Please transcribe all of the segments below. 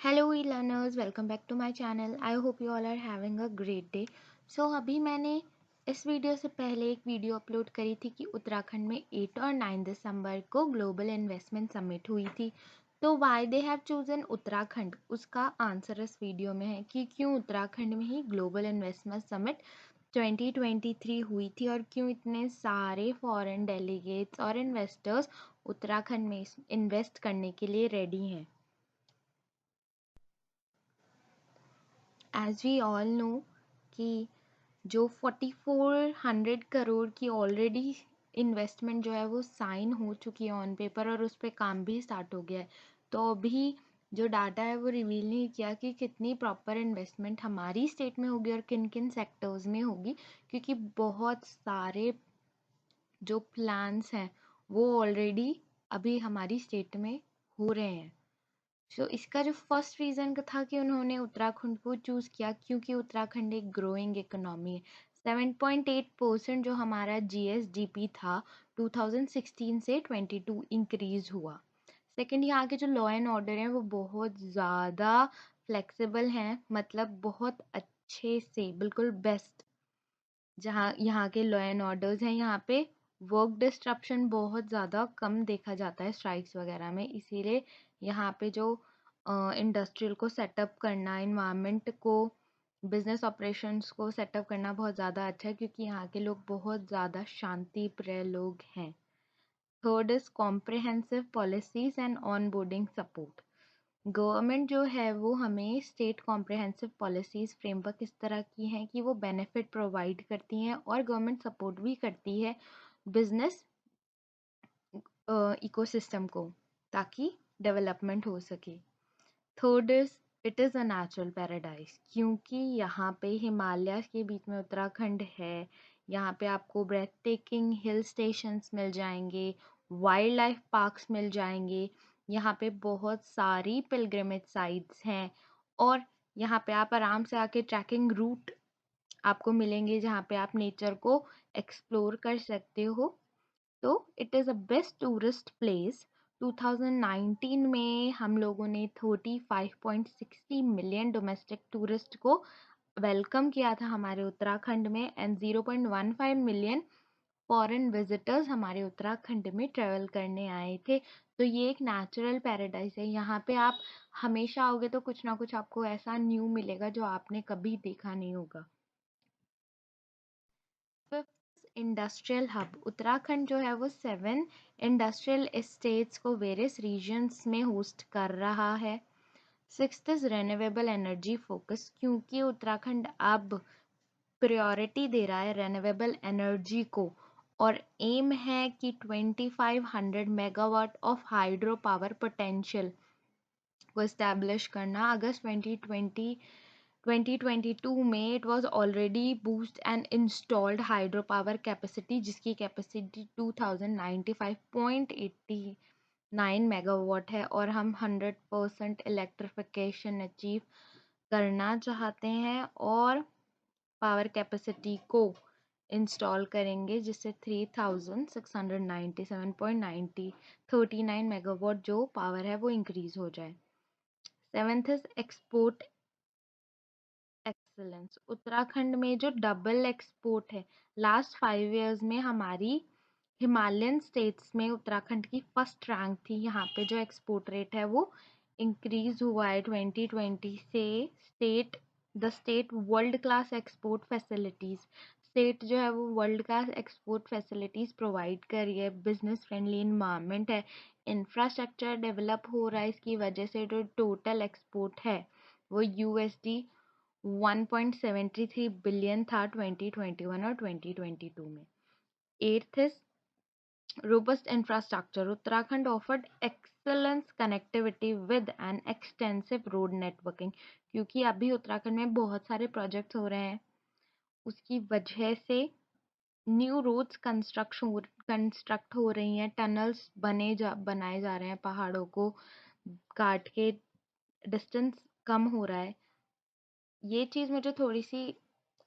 Hello e learners, welcome back to my channel. I hope you all are having a great day. So अभी मैंने इस video से पहले एक video upload करी थी कि उत्तराखंड में 8 और 9 दिसंबर को ग्लोबल इन्वेस्टमेंट समिट हुई थी। तो why they have chosen Uttarakhand, उसका आंसर इस वीडियो में है कि क्यों उत्तराखंड में ही ग्लोबल इन्वेस्टमेंट समिट 2023 हुई थी और क्यों इतने सारे फॉरेन डेलीगेट्स और इन्वेस्टर्स उत्तराखंड में इन्वेस्ट करने के लिए रेडी हैं। एज वी ऑल नो कि जो 4400 करोड़ की ऑलरेडी इन्वेस्टमेंट जो है वो साइन हो चुकी है ऑन पेपर और उस पर काम भी स्टार्ट हो गया है। तो अभी जो डाटा है वो रिवील नहीं किया कि कितनी प्रॉपर इन्वेस्टमेंट हमारी स्टेट में होगी और किन किन सेक्टर्स में होगी, क्योंकि बहुत सारे जो प्लान्स हैं वो ऑलरेडी अभी हमारी स्टेट में हो रहे हैं। इसका जो फर्स्ट रीज़न था कि उन्होंने उत्तराखंड को चूज़ किया क्योंकि उत्तराखंड एक ग्रोइंग इकोनॉमी है। 7.8% जो हमारा जीएसडीपी था 2016 से 22 इंक्रीज हुआ। सेकंड, यहाँ के जो लॉ एंड ऑर्डर हैं वो बहुत ज़्यादा फ्लेक्सिबल हैं, मतलब बहुत अच्छे से बिल्कुल बेस्ट। जहाँ यहाँ के लॉ एंड ऑर्डर्स हैं, यहाँ पे वर्क डिस्ट्रप्शन बहुत ज़्यादा कम देखा जाता है स्ट्राइक्स वगैरह में। इसीलिए यहाँ पे जो इंडस्ट्रियल को सेटअप करना, इन्वायरमेंट को, बिजनेस ऑपरेशंस को सेटअप करना बहुत ज़्यादा अच्छा है, क्योंकि यहाँ के लोग बहुत ज़्यादा शांति प्रिय लोग हैं। Third is comprehensive policies and on boarding support. Government जो है वो हमें स्टेट कॉम्प्रिहेंसिव पॉलिसीज फ्रेमवर्क इस तरह की हैं कि वो बेनिफिट प्रोवाइड करती हैं और गवर्नमेंट सपोर्ट भी करती है बिजनेस इकोसिस्टम को, ताकि डेवलपमेंट हो सके। Third is it is a natural paradise, क्योंकि यहाँ पे हिमालय के बीच में उत्तराखंड है। यहाँ पे आपको ब्रेथ टेकिंग हिल स्टेशंस मिल जाएंगे, वाइल्ड लाइफ पार्क्स मिल जाएंगे, यहाँ पे बहुत सारी पिलग्रिमेज साइट्स हैं और यहाँ पे आप आराम से आके ट्रैकिंग रूट आपको मिलेंगे जहाँ पे आप नेचर को एक्सप्लोर कर सकते हो। तो it is a best tourist place. 2019 में हम लोगों ने 35.60 मिलियन डोमेस्टिक टूरिस्ट को वेलकम किया था हमारे उत्तराखंड में एंड 0.15 मिलियन फॉरेन विजिटर्स हमारे उत्तराखंड में ट्रेवल करने आए थे। तो ये एक नेचुरल पैराडाइज है। यहाँ पे आप हमेशा आओगे तो कुछ ना कुछ आपको ऐसा न्यू मिलेगा जो आपने कभी देखा नहीं होगा। इंडस्ट्रियल हब, उत्तराखंड जो है वो 7 इंडस्ट्रियल एस्टेट्स को वेरियस रीजन्स में होस्ट कर रहा है। Sixth is renewable energy focus, क्योंकि उत्तराखंड अब प्रायोरिटी दे रहा है रेन्यूएबल एनर्जी को और एम है कि 2500 megawatt of hydro power potential को इस्टेब्लिश करना। अगस्त 2022 में it was already boost and installed hydro power capacity, जिसकी कैपेसिटी 2095.89 मेगावाट है और हम 100% इलेक्ट्रिफिकेशन अचीव करना चाहते हैं और पावर कैपेसिटी को इंस्टॉल करेंगे जिससे 3697.90 मेगावाट जो पावर है वो इंक्रीज हो जाए। Seventh is export excellence, Uttarakhand में जो डबल एक्सपोर्ट है, लास्ट 5 इयर्स में हमारी हिमालयन स्टेट्स में उत्तराखंड की फर्स्ट रैंक थी। यहाँ पे जो एक्सपोर्ट रेट है वो इंक्रीज हुआ है 2020 से। The state world class export facilities, state जो है वो world class export facilities provide कर रही है। बिजनेस फ्रेंडली इन्वायरमेंट है, इंफ्रास्ट्रक्चर डेवलप हो रहा है, इसकी वजह से जो टोटल एक्सपोर्ट है वो यूएसडी 1.73 बिलियन था 2021 और 2022 में। Eighth is robust infrastructure, Uttarakhand offered excellence connectivity with an extensive road networking, क्योंकि अभी उत्तराखंड में बहुत सारे प्रोजेक्ट्स हो रहे हैं, उसकी वजह से न्यू रोड्स कंस्ट्रक्ट हो रही हैं, टनल्स बनाए जा रहे हैं, पहाड़ों को काट के डिस्टेंस कम हो रहा है। ये चीज़ मुझे थोड़ी सी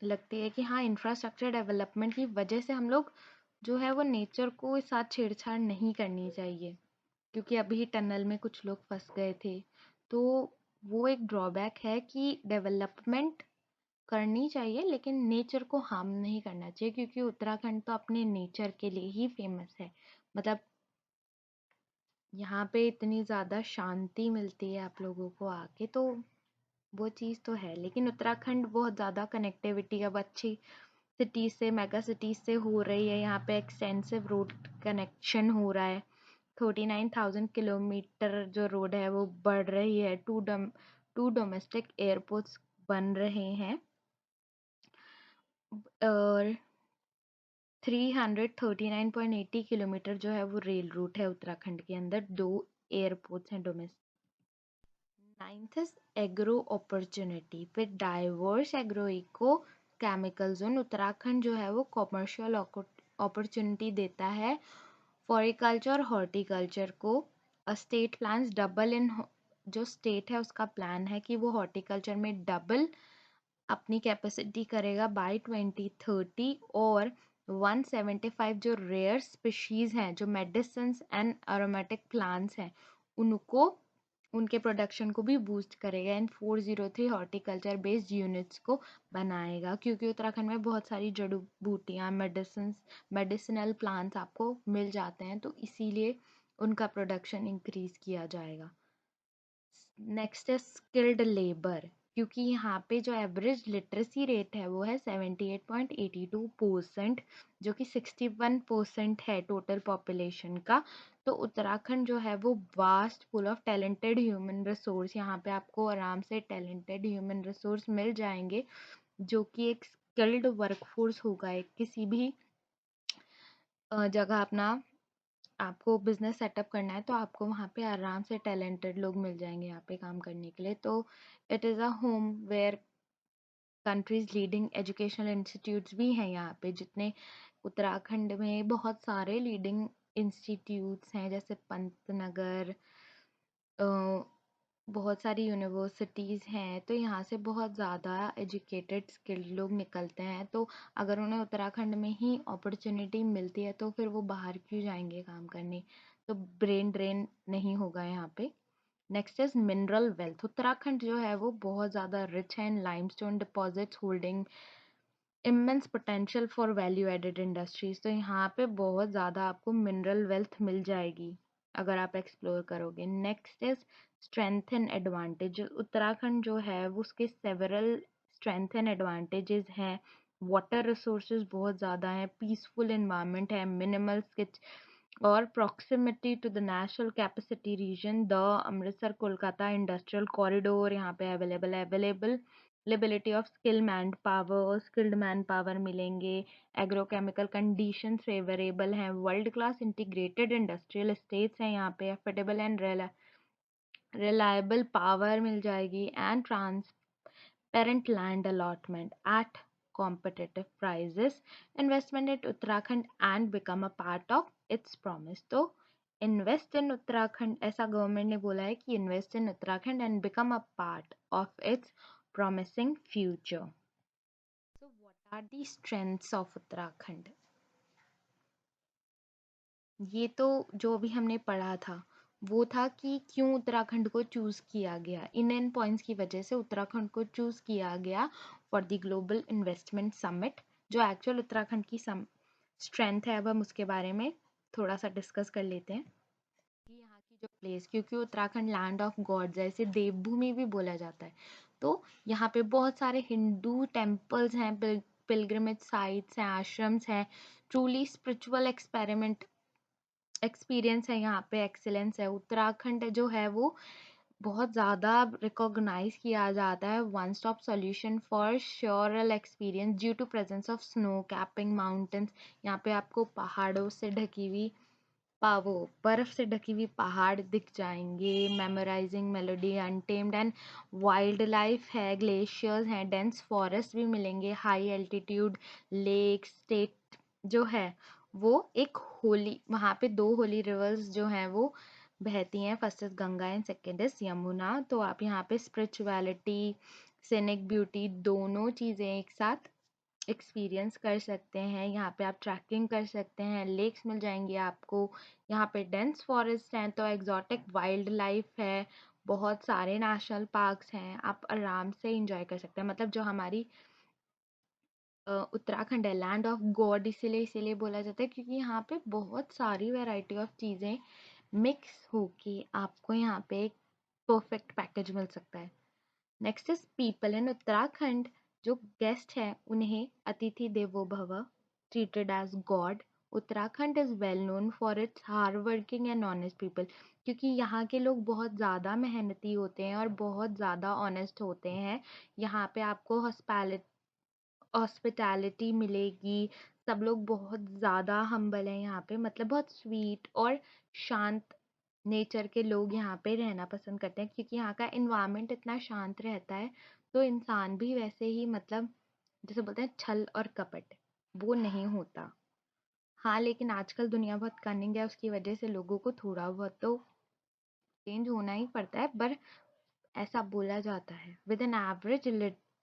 लगती है कि हाँ, इंफ्रास्ट्रक्चर डेवलपमेंट की वजह से हम लोग जो है वो नेचर को इस साथ छेड़छाड़ नहीं करनी चाहिए, क्योंकि अभी टनल में कुछ लोग फंस गए थे। तो वो एक ड्रॉबैक है कि डेवलपमेंट करनी चाहिए लेकिन नेचर को हार्म नहीं करना चाहिए, क्योंकि उत्तराखंड तो अपने नेचर के लिए ही फेमस है। मतलब यहाँ पे इतनी ज़्यादा शांति मिलती है आप लोगों को आके, तो वो चीज़ तो है। लेकिन उत्तराखंड बहुत ज़्यादा कनेक्टिविटी अब अच्छी सिटीज से, मेगा सिटीज से हो रही है। यहाँ पे एक्सटेंसिव रोड कनेक्शन हो रहा है। 39,000 किलोमीटर जो रोड है वो बढ़ रही है। टू डोमेस्टिक एयरपोर्ट्स बन रहे हैं और 339.80 किलोमीटर जो है वो रेल रूट है उत्तराखंड के अंदर। 2 एयरपोर्ट्स हैं domestic. Ninth is agro opportunity with diverse agro eco chemical zone. Uttarakhand जो है वो कॉमर्शियल अपॉर्चुनिटी देता है फॉरिकल्चर और हॉर्टिकल्चर को। स्टेट प्लान्स डबल इन, जो स्टेट है उसका प्लान है कि वो हॉर्टिकल्चर में डबल अपनी कैपेसिटी करेगा बाय 2030। और 175 जो रेयर स्पीशीज हैं, जो मेडिसिन्स एंड अरोमेटिक प्लांट्स हैं, उनको उनके प्रोडक्शन को भी बूस्ट करेगा। एंड 403 हॉर्टिकल्चर बेस्ड यूनिट्स को बनाएगा, क्योंकि उत्तराखंड में बहुत सारी जड़ी बूटियाँ, मेडिसिनल प्लांट्स आपको मिल जाते हैं, तो इसीलिए उनका प्रोडक्शन इंक्रीज किया जाएगा। नेक्स्ट है स्किल्ड लेबर, क्योंकि यहाँ पे जो एवरेज लिटरेसी रेट है वो है 78.82%, जो कि 61% है टोटल पॉपुलेशन का। तो उत्तराखंड जो है वो vast full of talented human resource, यहाँ पे आपको आराम से टैलेंटेड ह्यूमन रिसोर्स मिल जाएंगे, जो कि एक स्किल्ड वर्कफोर्स होगा। एक किसी भी जगह अपना आपको बिजनेस सेटअप करना है तो आपको वहाँ पे आराम से टैलेंटेड लोग मिल जाएंगे यहाँ पे काम करने के लिए। तो it is a home where countries leading educational institutes भी हैं यहाँ पे। जितने उत्तराखंड में बहुत सारे लीडिंग इंस्टीट्यूट्स हैं, जैसे पंतनगर, बहुत सारी यूनिवर्सिटीज़ हैं, तो यहाँ से बहुत ज़्यादा एजुकेटेड स्किल्ड लोग निकलते हैं। तो अगर उन्हें उत्तराखंड में ही अपॉर्चुनिटी मिलती है तो फिर वो बाहर क्यों जाएंगे काम करने। तो ब्रेन ड्रेन नहीं होगा यहाँ पे। Next is mineral wealth. Uttarakhand जो है वो बहुत ज़्यादा रिच है in limestone deposits holding immense potential for value added industries. तो यहाँ पे बहुत ज़्यादा आपको मिनरल वेल्थ मिल जाएगी अगर आप एक्सप्लोर करोगे। Next is strength and advantage. Uttarakhand जो है वो उसके सेवरल स्ट्रेंथ एंड एडवांटेजेस हैं। वाटर रिसोर्सेज बहुत ज़्यादा हैं, पीसफुल इन्वायरमेंट है, मिनिमल स्किच और proximity to the national capacity region. The Amritsar Kolkata industrial corridor यहाँ पे available availability of skilled manpower मिलेंगे। एग्रोकेमिकल कंडीशन फेवरेबल हैं। World class integrated industrial states हैं यहाँ पे। एफोर्डेबल एंड रिलायबल पावर मिल जाएगी and transparent land allotment at competitive prices. Investment in Uttarakhand and become a part of its promise. तो invest in Uttarakhand, ऐसा government ने बोला है कि invest in Uttarakhand and become a part of its promising future. So what are the strengths of Uttarakhand? ये तो जो अभी हमने पढ़ा था वो था कि क्यों उत्तराखंड को चूज किया गया। इन पॉइंट्स की वजह से उत्तराखंड को चूज किया गया for the global investment summit. जो एक्चुअल उत्तराखंड की स्ट्रेंथ है, अब हम उसके बारे में थोड़ा सा डिस्कस कर लेते हैं कि यहाँ की जो प्लेस, क्योंकि उत्तराखंड लैंड ऑफ गॉड्स है, इसे देवभूमि भी बोला जाता है। तो यहाँ पे बहुत सारे हिंदू टेम्पल्स हैं, पिलग्रिमेज साइट्स हैं, आश्रम्स हैं। ट्रूली स्पिरिचुअल एक्सपीरियंस है यहाँ पे, एक्सीलेंस है। उत्तराखंड जो है वो बहुत ज़्यादा रिकॉग्नाइज किया जाता है one stop solution for surreal experience due to presence of snow capping mountains. यहाँ पे आपको पहाड़ों से ढकी हुई पावो बर्फ से ढकी हुई पहाड़ दिख जाएंगे। Memorising melody, untamed and wildlife है, ग्लेशियर्स हैं, डेंस फॉरेस्ट भी मिलेंगे, हाई एल्टीट्यूड लेक स्टेट जो है वो एक होली, वहाँ पे 2 होली रिवर्स जो हैं वो बहती हैं। First is Ganga and second is Yamuna. तो आप यहाँ पे स्पिरिचुअलिटी, सीनिक ब्यूटी दोनों चीज़ें एक साथ एक्सपीरियंस कर सकते हैं। यहाँ पे आप ट्रैकिंग कर सकते हैं, लेक्स मिल जाएंगे आपको। यहाँ पे डेंस फॉरेस्ट हैं, तो एग्जॉटिक वाइल्ड लाइफ है, बहुत सारे नेशनल पार्क्स हैं, आप आराम से इंजॉय कर सकते हैं। मतलब जो हमारी उत्तराखंड है, लैंड ऑफ गॉड इसीलिए इसीलिए बोला जाता है क्योंकि यहाँ पे बहुत सारी वैरायटी ऑफ चीज़ें मिक्स होके आपको यहाँ पे एक परफेक्ट पैकेज मिल सकता है। Next is people in Uttarakhand. जो गेस्ट हैं उन्हें अतिथि देवो भव, treated as god. Uttarakhand is well known for its hard working and honest people, क्योंकि यहाँ के लोग बहुत ज़्यादा मेहनती होते हैं और बहुत ज़्यादा ऑनेस्ट होते हैं। यहाँ पे आपको हॉस्पिटैलिटी मिलेगी। सब लोग बहुत ज़्यादा हम्बल हैं यहाँ पे, मतलब बहुत स्वीट और शांत नेचर के लोग यहाँ पे रहना पसंद करते हैं क्योंकि यहाँ का इन्वायरमेंट इतना शांत रहता है। तो इंसान भी वैसे ही, मतलब जैसे बोलते हैं छल और कपट, वो नहीं होता। हाँ, लेकिन आजकल दुनिया बहुत कनिंग है, उसकी वजह से लोगों को थोड़ा बहुत तो चेंज होना ही पड़ता है, पर ऐसा बोला जाता है। With an average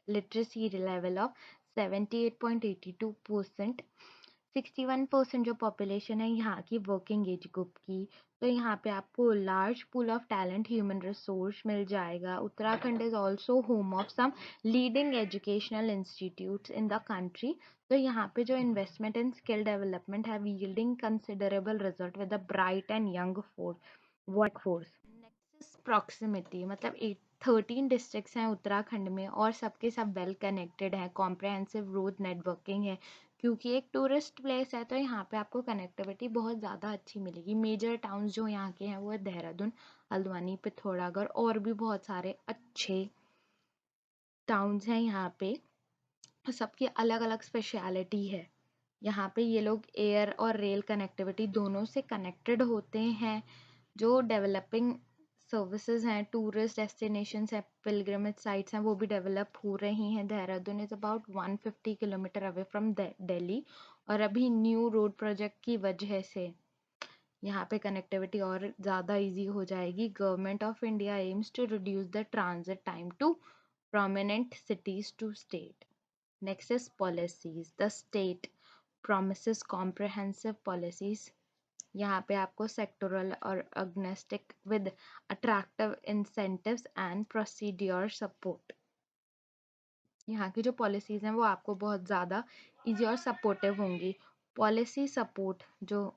literacy level of 78.82%, 61% जो पॉपुलेशन है यहाँ की वर्किंग एज ग्रुप की, तो यहाँ पे आपको large pool of talent human resource मिल जाएगा। Uttarakhand is also home of some leading educational institutes in the country. तो यहाँ पे जो इन्वेस्टमेंट इन स्किल डेवलपमेंट है yielding considerable result with a bright and young workforce. Next proximity, मतलब 13 districts हैं उत्तराखंड में और सबके सब वेल कनेक्टेड हैं, कॉम्प्रहेंसिव रोड नेटवर्किंग है। क्योंकि एक टूरिस्ट प्लेस है तो यहाँ पे आपको कनेक्टिविटी बहुत ज़्यादा अच्छी मिलेगी। मेजर टाउन्स जो यहाँ के हैं वो है देहरादून, हल्द्वानी, पिथौरागढ़ और भी बहुत सारे अच्छे टाउन्स हैं यहाँ पे। सबकी अलग अलग स्पेशलिटी है। यहाँ पे ये लोग एयर और रेल कनेक्टिविटी दोनों से कनेक्टेड होते हैं। जो डेवलपिंग सर्विसेज हैं, टूरिस्ट डेस्टिनेशंस हैं, पिलग्रिमेज साइट्स हैं, वो भी डेवलप हो रही हैं। Dehradun is about 150 kilometre away from Delhi, और अभी न्यू रोड प्रोजेक्ट की वजह से यहाँ पे कनेक्टिविटी और ज़्यादा इजी हो जाएगी। Government of India aims to reduce the transit time to prominent cities to state. Next is policies. The state promises comprehensive policies. यहाँ पे आपको sectoral और agnostic with attractive incentives and procedure support. यहाँ की जो policies हैं वो आपको बहुत ज़्यादा इजी और सपोर्टिव होंगी। पॉलिसी सपोर्ट जो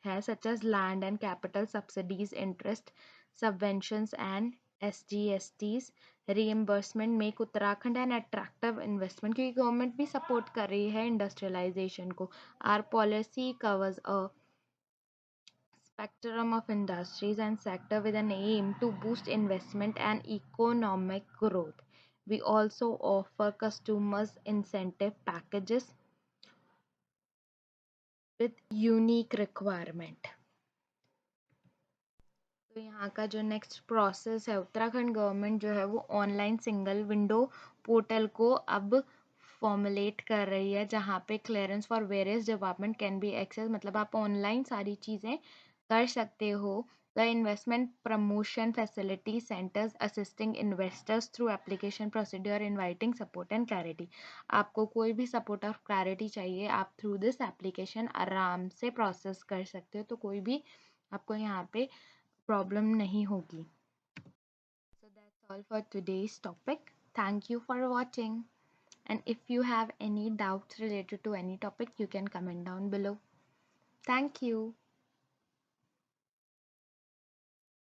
है such as land and capital subsidies, interest subventions and SGSTs, reimbursement make Uttarakhand an attractive investment, क्योंकि गवर्नमेंट भी सपोर्ट कर रही है इंडस्ट्रियलाइजेशन को। Our policy covers a spectrum of industries and sector with an aim to boost investment and economic growth. We also offer customers incentive packages with unique requirement. तो यहाँ का जो नेक्स्ट प्रोसेस है, Uttarakhand government जो है वो online single window portal को अब फॉर्मुलेट कर रही है, जहाँ पे clearance for various department can be access, मतलब आप ऑनलाइन सारी चीज़ें कर सकते हो। The investment promotion facility centres assisting investors through application procedure inviting support and clarity. आपको कोई भी सपोर्ट और क्लैरिटी चाहिए, आप थ्रू दिस एप्लीकेशन आराम से प्रोसेस कर सकते हो, तो कोई भी आपको यहाँ पे प्रॉब्लम नहीं होगी। So that's all for today's topic. Thank you for watching. And if you have any doubts related to any topic, you can comment down below. Thank you.